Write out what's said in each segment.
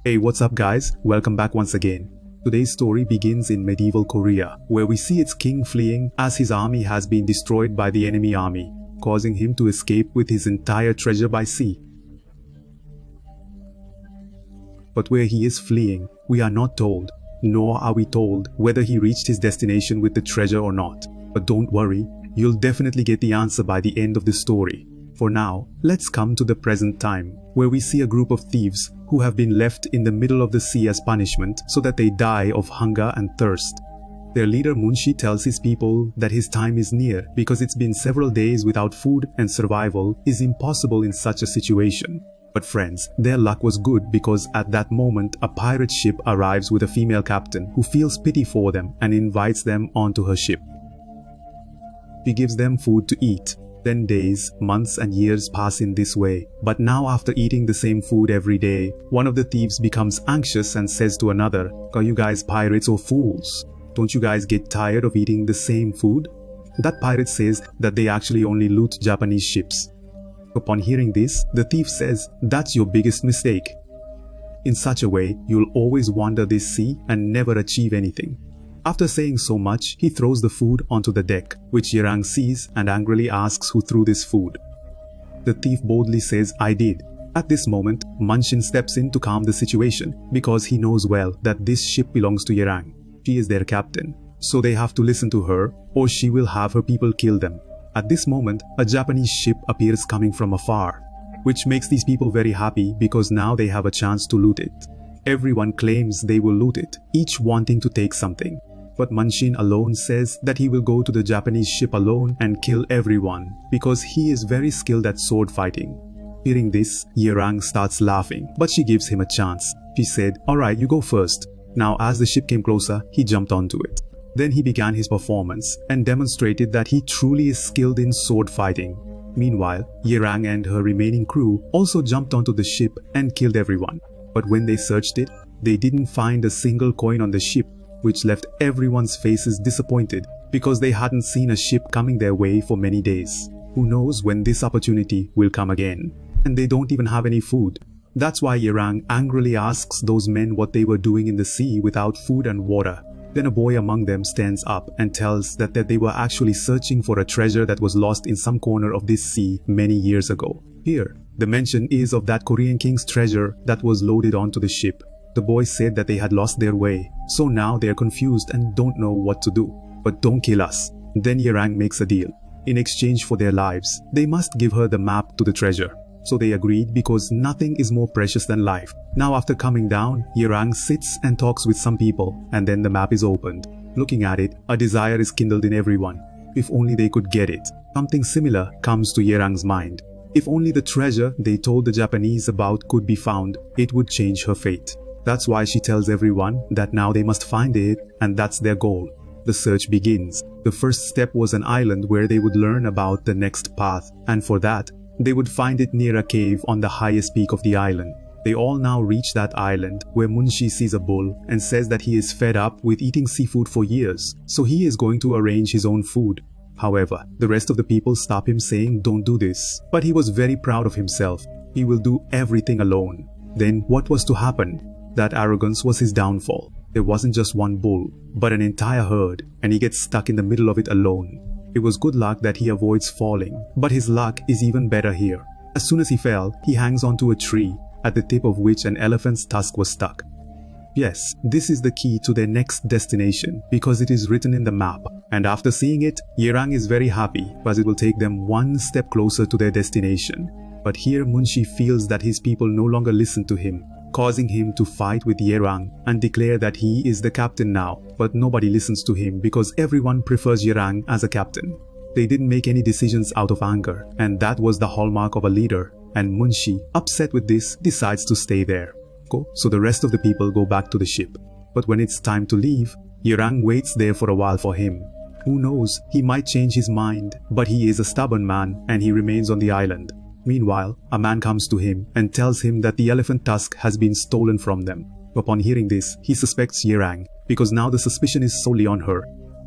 Hey, what's up guys? Welcome back once again. Today's story begins in medieval Korea, where we see its king fleeing as his army has been destroyed by the enemy army, causing him to escape with his entire treasure by sea. But where he is fleeing, we are not told, nor are we told whether he reached his destination with the treasure or not. But don't worry, you'll definitely get the answer by the end of the story. For now, let's come to the present time, where we see a group of thieves who have been left in the middle of the sea as punishment so that they die of hunger and thirst. Their leader Munshi tells his people that his time is near because it's been several days without food and survival is impossible in such a situation. But friends, their luck was good because at that moment a pirate ship arrives with a female captain who feels pity for them and invites them onto her ship. She gives them food to eat. Then days, months and years pass in this way. But now after eating the same food every day, one of the thieves becomes anxious and says to another, "Are you guys pirates or fools? Don't you guys get tired of eating the same food?" That pirate says that they actually only loot Japanese ships. Upon hearing this, the thief says, "That's your biggest mistake. In such a way, you'll always wander this sea and never achieve anything." After saying so much, he throws the food onto the deck, which Yerang sees and angrily asks who threw this food. The thief boldly says, "I did." At this moment, Munshin steps in to calm the situation because he knows well that this ship belongs to Yerang. She is their captain, so they have to listen to her or she will have her people kill them. At this moment, a Japanese ship appears coming from afar, which makes these people very happy because now they have a chance to loot it. Everyone claims they will loot it, each wanting to take something. But Munshin alone says that he will go to the Japanese ship alone and kill everyone because he is very skilled at sword fighting. Hearing this, Yerang starts laughing, but she gives him a chance. She said, "Alright, you go first." Now as the ship came closer, he jumped onto it. Then he began his performance and demonstrated that he truly is skilled in sword fighting. Meanwhile, Yerang and her remaining crew also jumped onto the ship and killed everyone. But when they searched it, they didn't find a single coin on the ship, which left everyone's faces disappointed because they hadn't seen a ship coming their way for many days. Who knows when this opportunity will come again? And they don't even have any food. That's why Yerang angrily asks those men what they were doing in the sea without food and water. Then a boy among them stands up and tells that they were actually searching for a treasure that was lost in some corner of this sea many years ago. Here, the mention is of that Korean king's treasure that was loaded onto the ship. The boys said that they had lost their way, so now they are confused and don't know what to do. "But don't kill us." Then Yerang makes a deal. In exchange for their lives, they must give her the map to the treasure. So they agreed because nothing is more precious than life. Now after coming down, Yerang sits and talks with some people, and then the map is opened. Looking at it, a desire is kindled in everyone. If only they could get it. Something similar comes to Yerang's mind. If only the treasure they told the Japanese about could be found, it would change her fate. That's why she tells everyone that now they must find it, and that's their goal. The search begins. The first step was an island where they would learn about the next path, and for that, they would find it near a cave on the highest peak of the island. They all now reach that island, where Munshi sees a bull and says that he is fed up with eating seafood for years, so he is going to arrange his own food. However, the rest of the people stop him saying, "Don't do this." But he was very proud of himself. He will do everything alone. Then what was to happen? That arrogance was his downfall. There wasn't just one bull, but an entire herd, and he gets stuck in the middle of it alone. It was good luck that he avoids falling, but his luck is even better here. As soon as he fell, he hangs onto a tree, at the tip of which an elephant's tusk was stuck. Yes, this is the key to their next destination because it is written in the map. And after seeing it, Yerang is very happy because it will take them one step closer to their destination. But here Munshi feels that his people no longer listen to him, causing him to fight with Yerang and declare that he is the captain now, but nobody listens to him because everyone prefers Yerang as a captain. They didn't make any decisions out of anger, and that was the hallmark of a leader, and Munshi, upset with this, decides to stay there. So the rest of the people go back to the ship. But when it's time to leave, Yerang waits there for a while for him. Who knows, he might change his mind, but he is a stubborn man and he remains on the island. Meanwhile, a man comes to him and tells him that the elephant tusk has been stolen from them. Upon hearing this, he suspects Yerang because now the suspicion is solely on her.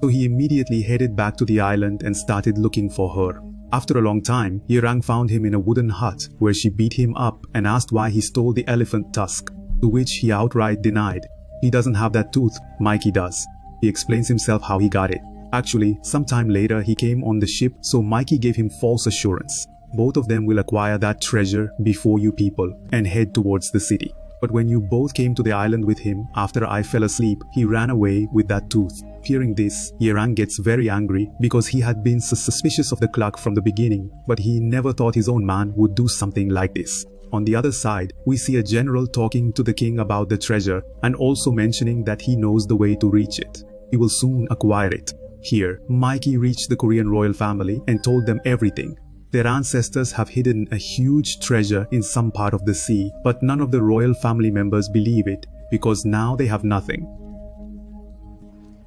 So he immediately headed back to the island and started looking for her. After a long time, Yerang found him in a wooden hut where she beat him up and asked why he stole the elephant tusk. to which he outright denied. He doesn't have that tooth, Mikey does. He explains himself how he got it. Actually, sometime later he came on the ship, so Mikey gave him false assurance. Both of them will acquire that treasure before you people and head towards the city. But when you both came to the island with him, after I fell asleep, he ran away with that tooth. Hearing this, Yerang gets very angry because he had been suspicious of the clerk from the beginning, but he never thought his own man would do something like this. On the other side, we see a general talking to the king about the treasure and also mentioning that he knows the way to reach it. He will soon acquire it. Here, Mikey reached the Korean royal family and told them everything. Their ancestors have hidden a huge treasure in some part of the sea, but none of the royal family members believe it because now they have nothing.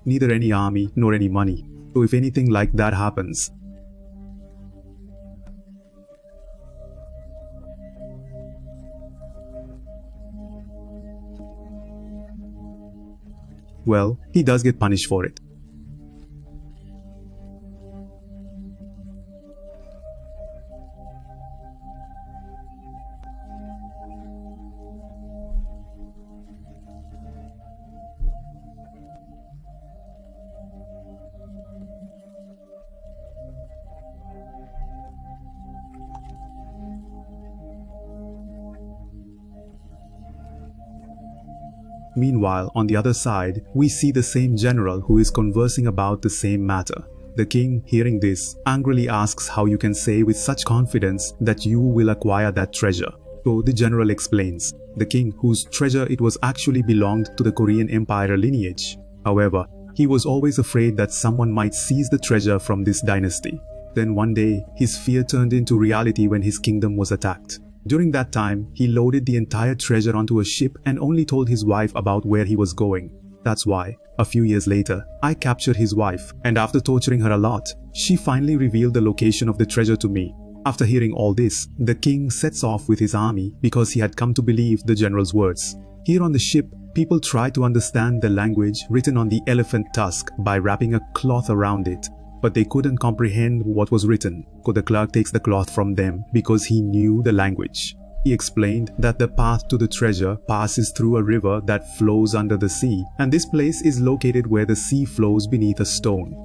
Neither any army nor any money. So if anything like that happens, well, he does get punished for it. Meanwhile, on the other side, we see the same general who is conversing about the same matter. The king, hearing this, angrily asks how you can say with such confidence that you will acquire that treasure. So the general explains, the king whose treasure it was actually belonged to the Korean Empire lineage. However, he was always afraid that someone might seize the treasure from this dynasty. Then one day, his fear turned into reality when his kingdom was attacked. During that time, he loaded the entire treasure onto a ship and only told his wife about where he was going. That's why, a few years later, I captured his wife, and after torturing her a lot, she finally revealed the location of the treasure to me. After hearing all this, the king sets off with his army because he had come to believe the general's words. Here on the ship, people try to understand the language written on the elephant tusk by wrapping a cloth around it. But they couldn't comprehend what was written, so the clerk takes the cloth from them because he knew the language. He explained that the path to the treasure passes through a river that flows under the sea, and this place is located where the sea flows beneath a stone.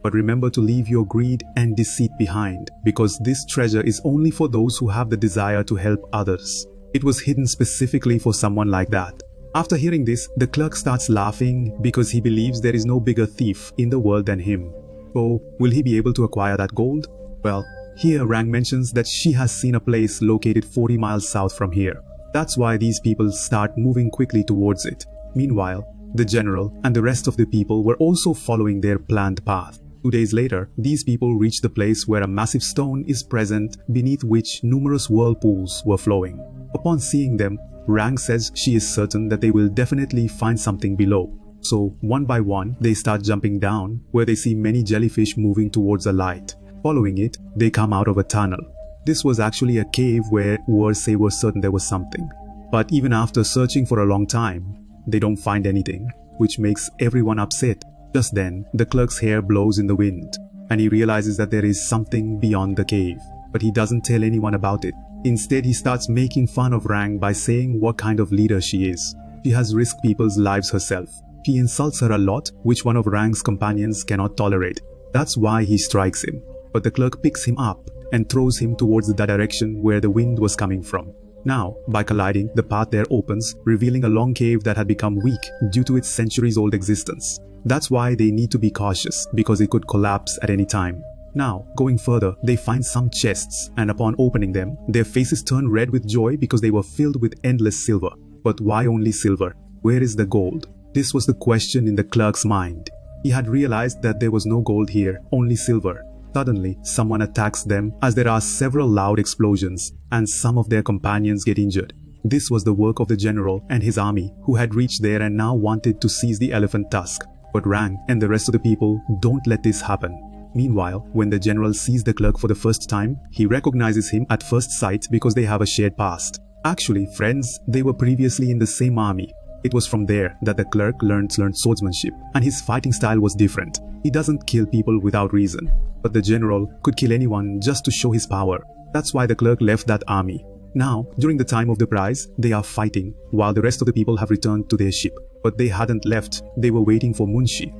But remember to leave your greed and deceit behind, because this treasure is only for those who have the desire to help others. It was hidden specifically for someone like that. After hearing this, the clerk starts laughing because he believes there is no bigger thief in the world than him. So, will he be able to acquire that gold? Well, here Rang mentions that she has seen a place located 40 miles south from here. That's why these people start moving quickly towards it. Meanwhile, the general and the rest of the people were also following their planned path. 2 days later, these people reach the place where a massive stone is present beneath which numerous whirlpools were flowing. Upon seeing them, Rang says she is certain that they will definitely find something below. So, one by one, they start jumping down, where they see many jellyfish moving towards a light. Following it, they come out of a tunnel. This was actually a cave where Usa were certain there was something. But even after searching for a long time, they don't find anything, which makes everyone upset. Just then, the clerk's hair blows in the wind, and he realizes that there is something beyond the cave. But he doesn't tell anyone about it. Instead, he starts making fun of Rang by saying what kind of leader she is. She has risked people's lives herself. He insults her a lot, which one of Rang's companions cannot tolerate. That's why he strikes him. But the clerk picks him up and throws him towards the direction where the wind was coming from. Now, by colliding, the path there opens, revealing a long cave that had become weak due to its centuries-old existence. That's why they need to be cautious, because it could collapse at any time. Now, going further, they find some chests, and upon opening them, their faces turn red with joy because they were filled with endless silver. But why only silver? Where is the gold? This was the question in the clerk's mind. He had realized that there was no gold here, only silver. Suddenly, someone attacks them as there are several loud explosions, and some of their companions get injured. This was the work of the general and his army, who had reached there and now wanted to seize the elephant tusk. But Rang and the rest of the people don't let this happen. Meanwhile, when the general sees the clerk for the first time, he recognizes him at first sight because they have a shared past. Actually, friends, they were previously in the same army. It was from there that the clerk learned swordsmanship, and his fighting style was different. He doesn't kill people without reason, but the general could kill anyone just to show his power. That's why the clerk left that army. Now, during the time of the prize, they are fighting, while the rest of the people have returned to their ship. But they hadn't left, they were waiting for Munshi.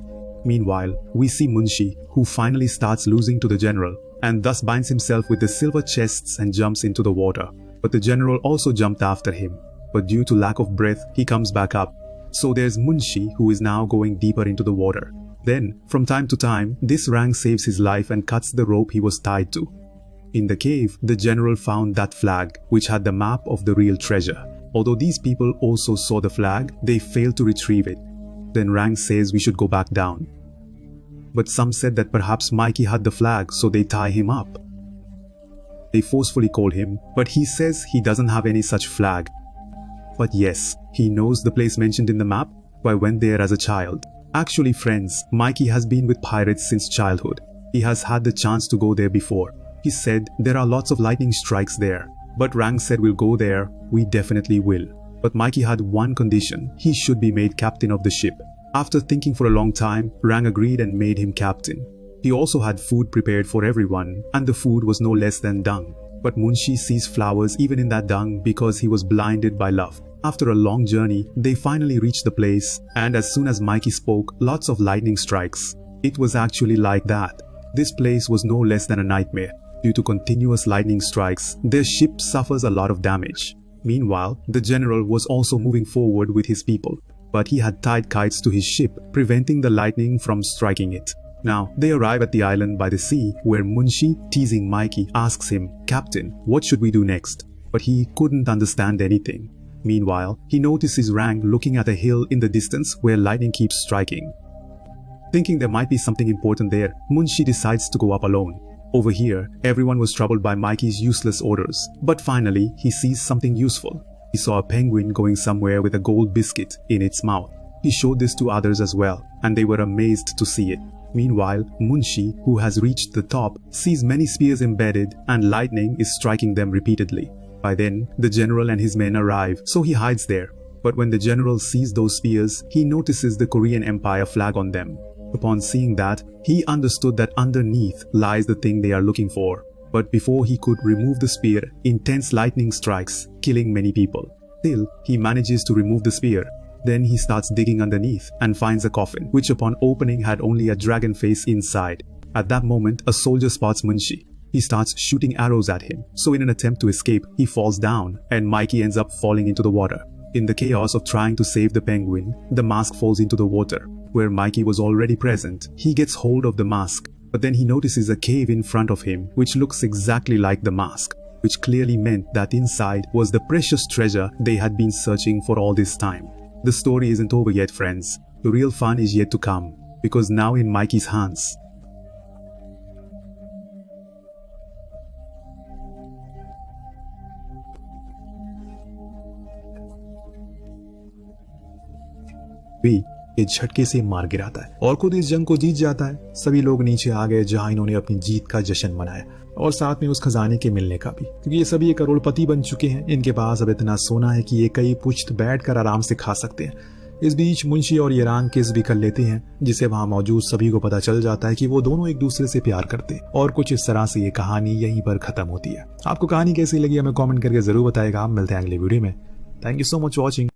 Meanwhile, we see Munshi, who finally starts losing to the general, and thus binds himself with the silver chests and jumps into the water. But the general also jumped after him. But due to lack of breath, he comes back up. So there's Munshi, who is now going deeper into the water. Then, from time to time, this Rang saves his life and cuts the rope he was tied to. In the cave, the general found that flag, which had the map of the real treasure. Although these people also saw the flag, they failed to retrieve it. Then Rang says we should go back down. But some said that perhaps Mikey had the flag, so they tie him up. They forcefully call him, but he says he doesn't have any such flag. But yes, he knows the place mentioned in the map. I went there as a child. Actually, friends, Mikey has been with pirates since childhood. He has had the chance to go there before. He said there are lots of lightning strikes there. But Rang said we'll go there, we definitely will. But Mikey had one condition, he should be made captain of the ship. After thinking for a long time, Rang agreed and made him captain. He also had food prepared for everyone, and the food was no less than dung. But Munshi sees flowers even in that dung because he was blinded by love. After a long journey, they finally reached the place, and as soon as Mikey spoke, lots of lightning strikes. It was actually like that. This place was no less than a nightmare. Due to continuous lightning strikes, their ship suffers a lot of damage. Meanwhile, the general was also moving forward with his people, but he had tied kites to his ship, preventing the lightning from striking it. Now, they arrive at the island by the sea, where Munshi, teasing Mikey, asks him, "Captain, what should we do next?" But he couldn't understand anything. Meanwhile, he notices Rang looking at a hill in the distance where lightning keeps striking. Thinking there might be something important there, Munshi decides to go up alone. Over here, everyone was troubled by Mikey's useless orders, but finally, he sees something useful. He saw a penguin going somewhere with a gold biscuit in its mouth. He showed this to others as well, and they were amazed to see it. Meanwhile, Munshi, who has reached the top, sees many spears embedded and lightning is striking them repeatedly. By then, the general and his men arrive, so he hides there. But when the general sees those spears, he notices the Korean Empire flag on them. Upon seeing that, he understood that underneath lies the thing they are looking for. But before he could remove the spear, intense lightning strikes, killing many people. Still, he manages to remove the spear. Then he starts digging underneath and finds a coffin, which upon opening had only a dragon face inside. At that moment, a soldier spots Munshi. He starts shooting arrows at him, so in an attempt to escape, he falls down, and Mikey ends up falling into the water. In the chaos of trying to save the penguin, the mask falls into the water. Where Mikey was already present, he gets hold of the mask, but then he notices a cave in front of him which looks exactly like the mask, which clearly meant that inside was the precious treasure they had been searching for all this time. The story isn't over yet, friends. The real fun is yet to come, because now in Mikey's hands. ये झटके से मार गिराता है और खुद इस जंग को जीत जाता है। सभी लोग नीचे आ गए जहां इन्होंने अपनी जीत का जश्न मनाया और साथ में उस खजाने के मिलने का भी, क्योंकि ये सभी करोड़पति बन चुके हैं। इनके पास अब इतना सोना है कि ये कई पुश्त बैठकर आराम से खा सकते हैं। इस बीच मुंशी और ये रांग किस भी कर लेते हैं, जिसे वहां मौजूद सभी को पता चल जाता है कि वो दोनों एक दूसरे से प्यार करते हैं। और कुछ इस तरह से ये कहानी यहीं पर खत्म होती है। आपको कहानी कैसी लगी हमें कमेंट करके जरूर बताएगा। मिलते हैं अगले वीडियो में। Thank you so much watching.